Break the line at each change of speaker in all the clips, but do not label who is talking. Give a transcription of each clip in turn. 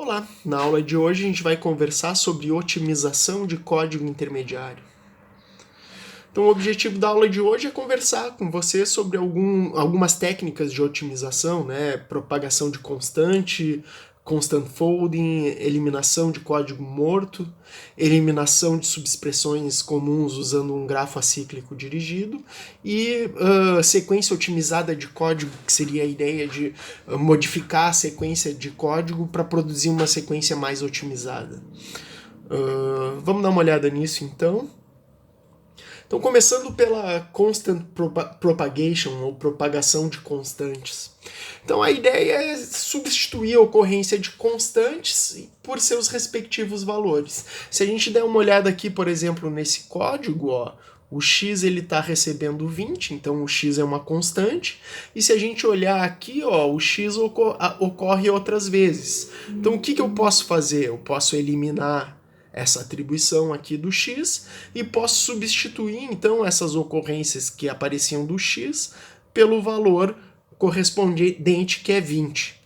Olá, na aula de hoje a gente vai conversar sobre otimização de código intermediário. Então, o objetivo da aula de hoje é conversar com você sobre algumas técnicas de otimização, né? Propagação de constante, constant folding, eliminação de código morto, eliminação de subexpressões comuns usando um grafo acíclico dirigido e sequência otimizada de código, que seria a ideia de modificar a sequência de código para produzir uma sequência mais otimizada. Vamos dar uma olhada nisso então. Então, começando pela constant propagation, ou propagação de constantes. Então, a ideia é substituir a ocorrência de constantes por seus respectivos valores. Se a gente der uma olhada aqui, por exemplo, nesse código, ó, o x está recebendo 20, então o x é uma constante. E se a gente olhar aqui, ó, o x ocorre outras vezes. Então, o que eu posso fazer? Eu posso eliminar essa atribuição aqui do x e posso substituir então essas ocorrências que apareciam do x pelo valor correspondente, que é 20.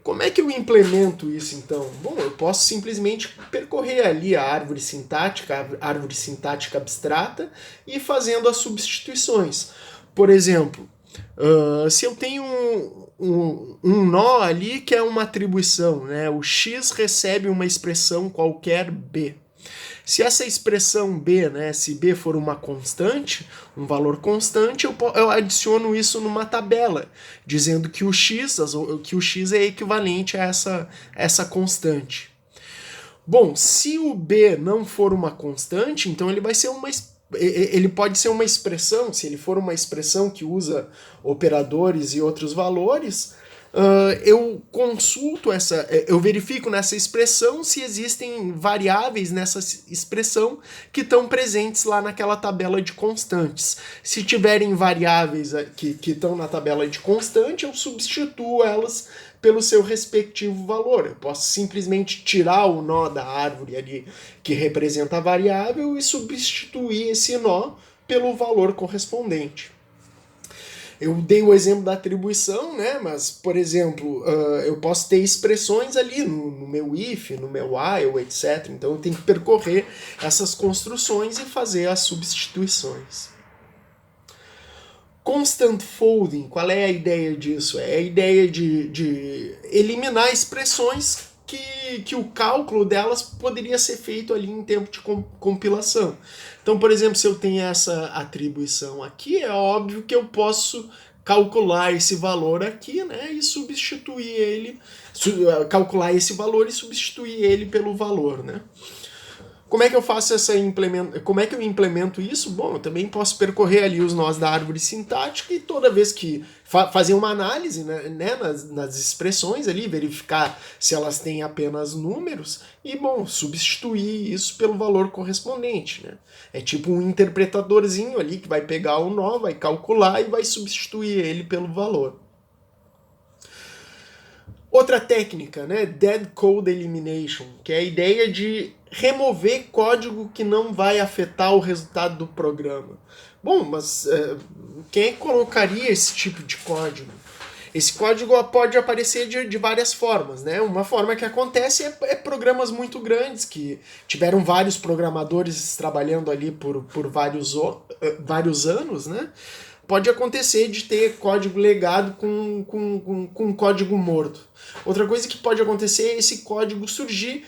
Como é que eu implemento isso então? Bom, eu posso simplesmente percorrer ali a árvore sintática abstrata e fazendo as substituições. Por exemplo, se eu tenho um nó ali que é uma atribuição, né? O x recebe uma expressão qualquer b. Se essa expressão b, né, se b for uma constante, um valor constante, eu adiciono isso numa tabela, dizendo que o x é equivalente a essa constante. Bom, se o b não for uma constante, então ele pode ser uma expressão. Se ele for uma expressão que usa operadores e outros valores, eu consulto eu verifico nessa expressão se existem variáveis nessa expressão que estão presentes lá naquela tabela de constantes. Se tiverem variáveis que estão na tabela de constante, eu substituo elas pelo seu respectivo valor. Eu posso simplesmente tirar o nó da árvore ali que representa a variável e substituir esse nó pelo valor correspondente. Eu dei o exemplo da atribuição, né? Mas, por exemplo, eu posso ter expressões ali no meu if, no meu while, etc. Então eu tenho que percorrer essas construções e fazer as substituições. Constant folding, qual é a ideia disso? É a ideia de eliminar expressões que o cálculo delas poderia ser feito ali em tempo de compilação. Então, por exemplo, se eu tenho essa atribuição aqui, é óbvio que eu posso calcular esse valor aqui, né, e substituir ele, calcular esse valor e substituir ele pelo valor, né? Como é que eu faço Como é que eu implemento isso? Bom, eu também posso percorrer ali os nós da árvore sintática e toda vez que fazer uma análise, né, nas expressões ali, verificar se elas têm apenas números e, bom, substituir isso pelo valor correspondente, né? É tipo um interpretadorzinho ali que vai pegar o nó, vai calcular e vai substituir ele pelo valor. Outra técnica, né, Dead Code Elimination, que é a ideia de remover código que não vai afetar o resultado do programa. Bom, mas quem é que colocaria esse tipo de código? Esse código pode aparecer de várias formas, né? Uma forma que acontece é programas muito grandes que tiveram vários programadores trabalhando ali por vários anos, né? Pode acontecer de ter código legado com código morto. Outra coisa que pode acontecer é esse código surgir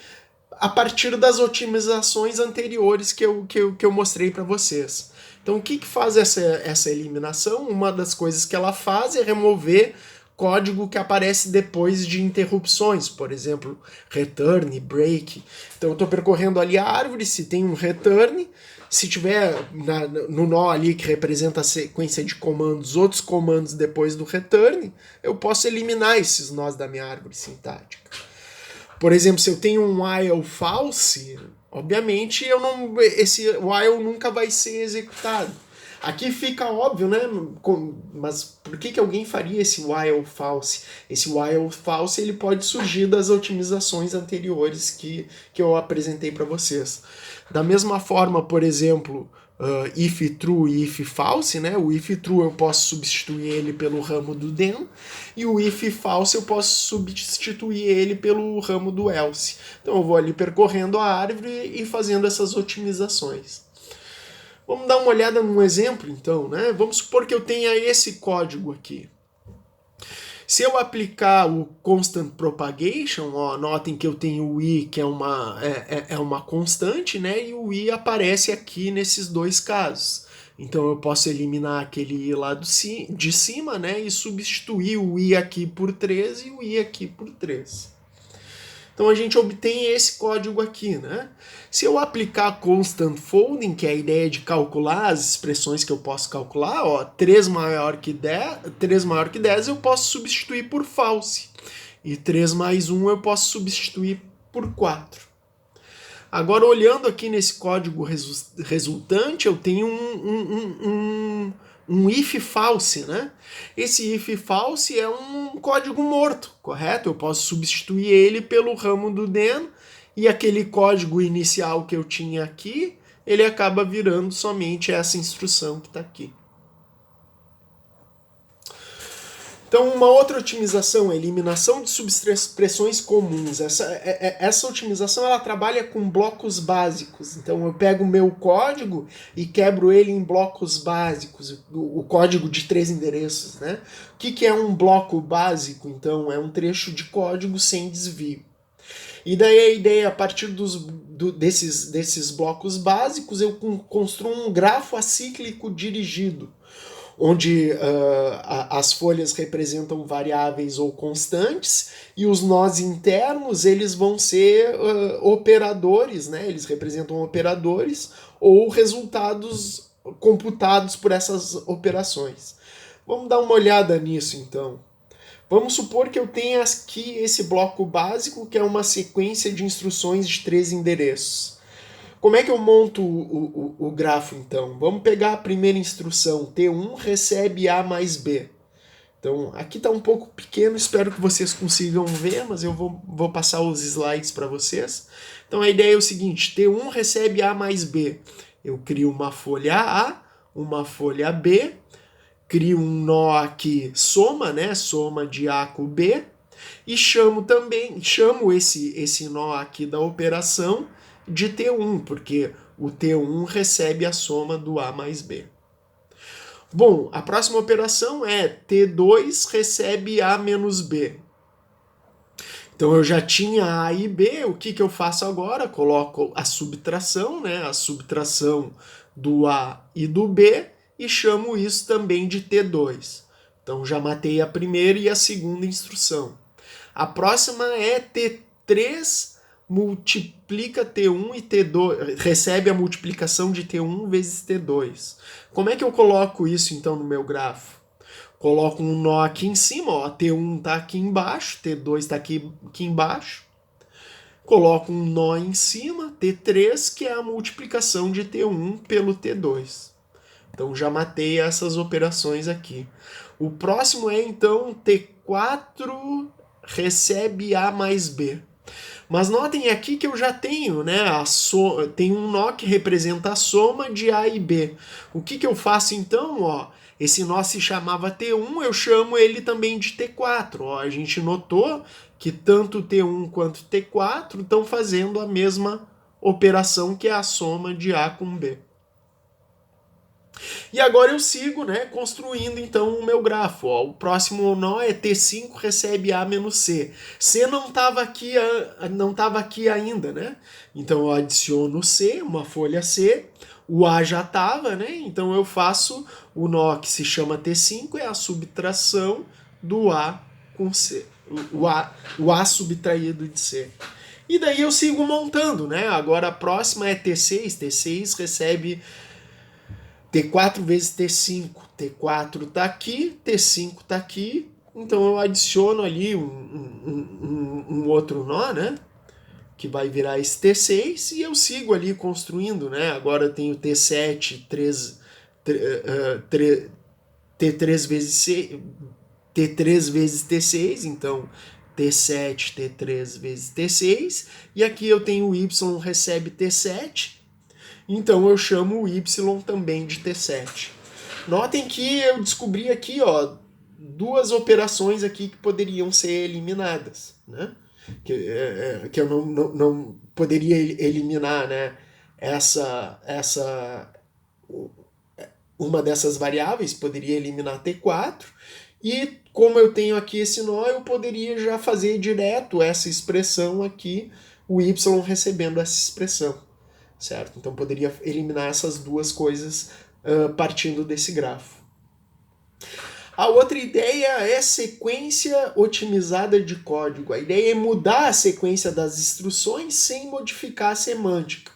a partir das otimizações anteriores que eu mostrei para vocês. Então, o que faz essa eliminação? Uma das coisas que ela faz é remover código que aparece depois de interrupções, por exemplo, return, break. Então, eu estou percorrendo ali a árvore, se tem um return, se tiver no nó ali que representa a sequência de comandos, outros comandos depois do return, eu posso eliminar esses nós da minha árvore sintática. Por exemplo, se eu tenho um while false, obviamente esse while nunca vai ser executado. Aqui fica óbvio, né? Mas por que alguém faria esse while false? Esse while false ele pode surgir das otimizações anteriores que eu apresentei para vocês. Da mesma forma, por exemplo, if true e if false, né? O if true eu posso substituir ele pelo ramo do then, e o if false eu posso substituir ele pelo ramo do else. Então eu vou ali percorrendo a árvore e fazendo essas otimizações. Vamos dar uma olhada num exemplo, então, né? Vamos supor que eu tenha esse código aqui. Se eu aplicar o constant propagation, ó, notem que eu tenho o i, que é uma constante, né? E o i aparece aqui nesses dois casos. Então eu posso eliminar aquele i lá de cima, né? E substituir o i aqui por 3 e o i aqui por 3. Então a gente obtém esse código aqui, né? Se eu aplicar constant folding, que é a ideia de calcular as expressões que eu posso calcular, ó, 3 maior que 10 eu posso substituir por false. E 3 mais 1 eu posso substituir por 4. Agora, olhando aqui nesse código resultante, eu tenho um if false, né? Esse if false é um código morto, correto? Eu posso substituir ele pelo ramo do then, e aquele código inicial que eu tinha aqui, ele acaba virando somente essa instrução que está aqui. Então, uma outra otimização é a eliminação de subexpressões comuns. Essa otimização ela trabalha com blocos básicos. Então, eu pego o meu código e quebro ele em blocos básicos, o código de 3 endereços, né? O que é um bloco básico? Então, é um trecho de código sem desvio. E daí a ideia, a partir desses blocos básicos, eu construo um grafo acíclico dirigido, onde as folhas representam variáveis ou constantes, e os nós internos eles vão ser operadores, né? Eles representam operadores ou resultados computados por essas operações. Vamos dar uma olhada nisso, então. Vamos supor que eu tenha aqui esse bloco básico, que é uma sequência de instruções de 3 endereços. Como é que eu monto o grafo, então? Vamos pegar a primeira instrução, T1 recebe A mais B. Então, aqui está um pouco pequeno, espero que vocês consigam ver, mas eu vou passar os slides para vocês. Então, a ideia é o seguinte, T1 recebe A mais B. Eu crio uma folha A, uma folha B, crio um nó aqui, soma, né? Soma de A com B, e chamo esse nó aqui da operação de T1, porque o T1 recebe a soma do A mais B. Bom, a próxima operação é T2 recebe A menos B. Então eu já tinha A e B, o que eu faço agora? Coloco a subtração, né? A subtração do A e do B, e chamo isso também de T2. Então já matei a primeira e a segunda instrução. A próxima é T3 multiplica T1 e T2, recebe a multiplicação de T1 vezes T2. Como é que eu coloco isso então no meu grafo? Coloco um nó aqui em cima, ó, T1 está aqui embaixo, T2 está aqui embaixo. Coloco um nó em cima, T3, que é a multiplicação de T1 pelo T2. Então já matei essas operações aqui. O próximo é então T4 recebe A mais B. Mas notem aqui que eu já tenho, né, tem um nó que representa a soma de A e B. O que eu faço então? Ó, esse nó se chamava T1, eu chamo ele também de T4. Ó, a gente notou que tanto T1 quanto T4 estão fazendo a mesma operação, que é a soma de A com B. E agora eu sigo, né, construindo então o meu grafo. Ó. O próximo nó é T5 recebe A menos C. C não estava aqui ainda, né? Então eu adiciono C, uma folha C. O A já estava, né? Então eu faço o nó que se chama T5, é a subtração do A com C. O A subtraído de C. E daí eu sigo montando, né? Agora a próxima é T6. T6 recebe T4 vezes T5, T4 está aqui, T5 está aqui, então eu adiciono ali um outro nó, né? Que vai virar esse T6 e eu sigo ali construindo, né? Agora eu tenho T7, T3 vezes C, T3 vezes T6, então T7, T3 vezes T6, e aqui eu tenho Y recebe T7, então eu chamo o y também de T7. Notem que eu descobri aqui, ó, duas operações aqui que poderiam ser eliminadas, né? Que eu não poderia eliminar, né? Uma dessas variáveis poderia eliminar T4, e como eu tenho aqui esse nó, eu poderia já fazer direto essa expressão aqui, o y recebendo essa expressão, certo? Então poderia eliminar essas duas coisas partindo desse grafo. A outra ideia é sequência otimizada de código. A ideia é mudar a sequência das instruções sem modificar a semântica.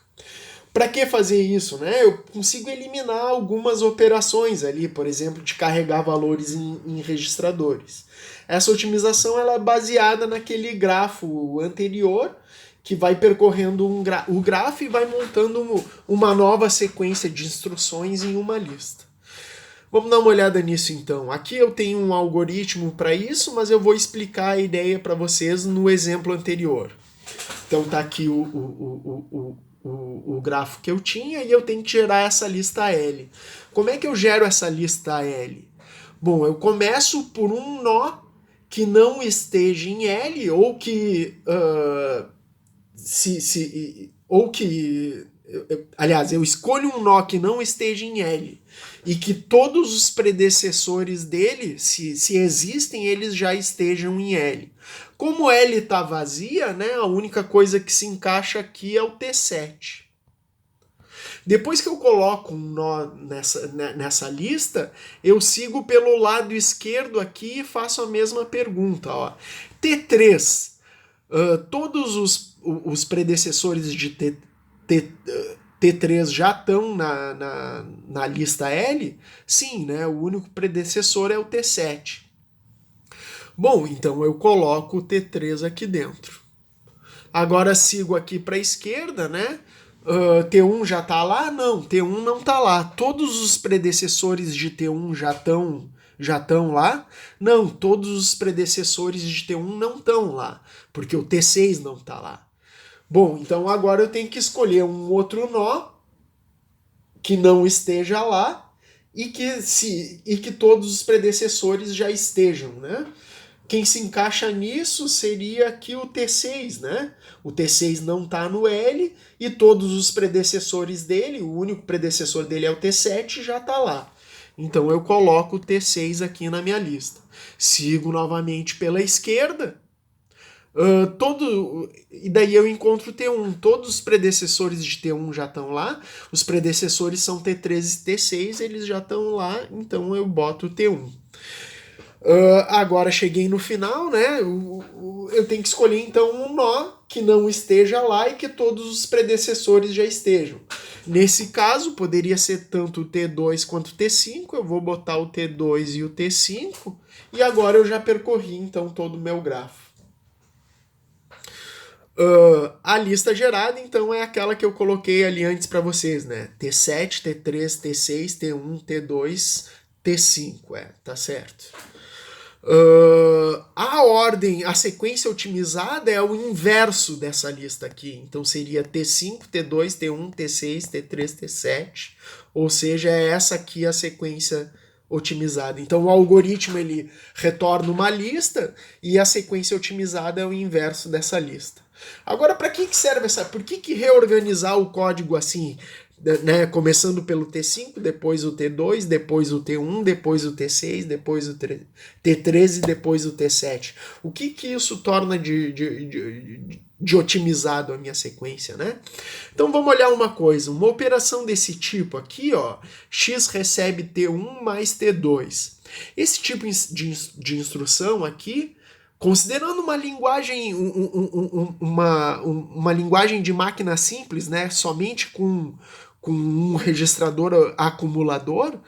Para que fazer isso, né? Eu consigo eliminar algumas operações ali, por exemplo, de carregar valores em registradores. Essa otimização ela é baseada naquele grafo anterior, que vai percorrendo o grafo e vai montando uma nova sequência de instruções em uma lista. Vamos dar uma olhada nisso então. Aqui eu tenho um algoritmo para isso, mas eu vou explicar a ideia para vocês no exemplo anterior. Então tá aqui o grafo que eu tinha e eu tenho que gerar essa lista L. Como é que eu gero essa lista L? Bom, eu começo por um nó que não esteja em L ou que aliás, eu escolho um nó que não esteja em L e que todos os predecessores dele, se existem, eles já estejam em L. Como L está vazia, né, a única coisa que se encaixa aqui é o T7. Depois que eu coloco um nó nessa lista, eu sigo pelo lado esquerdo aqui e faço a mesma pergunta. Ó. T3, todos os predecessores de T3 já estão na lista L? Sim, né? O único predecessor é o T7. Bom, então eu coloco o T3 aqui dentro. Agora sigo aqui para a esquerda, né? T1 já está lá? Não, T1 não está lá. Todos os predecessores de T1 já estão lá? Não, todos os predecessores de T1 não estão lá, porque o T6 não está lá. Bom, então agora eu tenho que escolher um outro nó que não esteja lá e que todos os predecessores já estejam, né? Quem se encaixa nisso seria aqui o T6, né? O T6 não está no L e todos os predecessores dele, o único predecessor dele é o T7, já está lá. Então eu coloco o T6 aqui na minha lista. Sigo novamente pela esquerda. E daí eu encontro T1. Todos os predecessores de T1 já estão lá. Os predecessores são T3 e T6, eles já estão lá, então eu boto T1. Agora cheguei no final, né? Eu tenho que escolher então um nó que não esteja lá e que todos os predecessores já estejam. Nesse caso, poderia ser tanto o T2 quanto o T5. Eu vou botar o T2 e o T5 e agora eu já percorri então todo o meu grafo. A lista gerada, então, é aquela que eu coloquei ali antes para vocês, né? T7, T3, T6, T1, T2, T5, tá certo. A ordem, a sequência otimizada é o inverso dessa lista aqui. Então seria T5, T2, T1, T6, T3, T7. Ou seja, é essa aqui a sequência otimizada. Então o algoritmo ele retorna uma lista e a sequência otimizada é o inverso dessa lista. Agora, para que serve essa? Por que reorganizar o código assim? Né, começando pelo T5, depois o T2, depois o T1, depois o T6, depois o T3 e depois o T7. O que isso torna de otimizado a minha sequência, né? Então vamos olhar uma coisa, uma operação desse tipo aqui, ó, x recebe T1 mais T2. Esse tipo de instrução aqui, considerando uma linguagem, uma linguagem de máquina simples, né, somente com um registrador acumulador,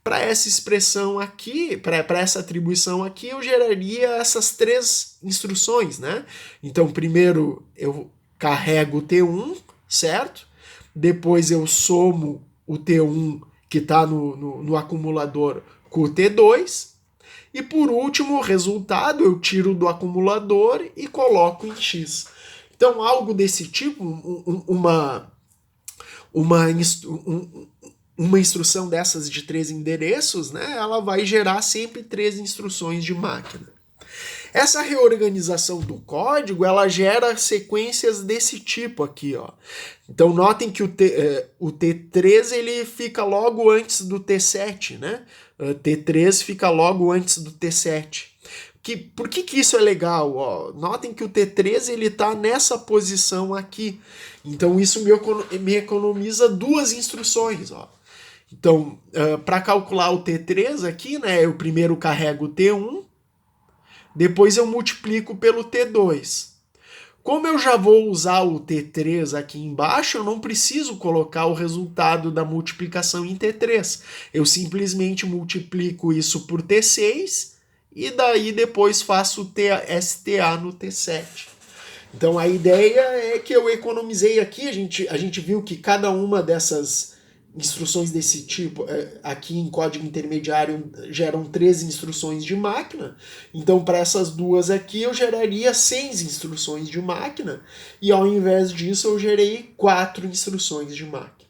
para essa expressão aqui, para essa atribuição aqui, eu geraria essas três instruções, né? Então, primeiro eu carrego o T1, certo? Depois eu somo o T1 que está no acumulador com o T2, e por último, o resultado eu tiro do acumulador e coloco em X. Então, algo desse tipo, uma instrução dessas de 3 endereços, né, ela vai gerar sempre 3 instruções de máquina. Essa reorganização do código, ela gera sequências desse tipo aqui, ó. Então notem que o T3 ele fica logo antes do T7, né? T3 fica logo antes do T7. Por que isso é legal? Ó? Notem que o T3 ele está nessa posição aqui. Então isso me economiza 2 instruções, ó. Então, para calcular o T3 aqui, né, eu primeiro carrego o T1, depois eu multiplico pelo T2. Como eu já vou usar o T3 aqui embaixo, eu não preciso colocar o resultado da multiplicação em T3. Eu simplesmente multiplico isso por T6 e daí depois faço o STA no T7. Então a ideia é que eu economizei aqui, a gente viu que cada uma dessas instruções desse tipo, aqui em código intermediário, geram 13 instruções de máquina. Então, para essas duas aqui, eu geraria 6 instruções de máquina, e ao invés disso, eu gerei 4 instruções de máquina.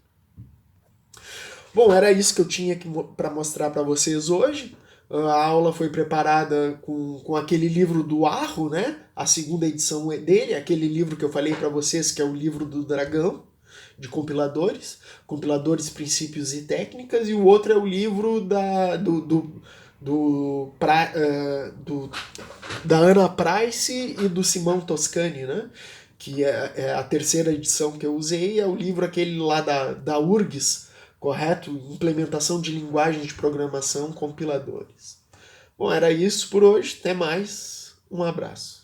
Bom, era isso que eu tinha para mostrar para vocês hoje. A aula foi preparada com aquele livro do Arro, né? A segunda edição dele, aquele livro que eu falei para vocês, que é o livro do Dragão, de compiladores, princípios e técnicas, e o outro é o livro da Ana Price e do Simão Toscani, né? Que é a terceira edição que eu usei, é o livro aquele lá da URGS, correto? Implementação de linguagem de programação, compiladores. Bom, era isso por hoje, até mais, um abraço.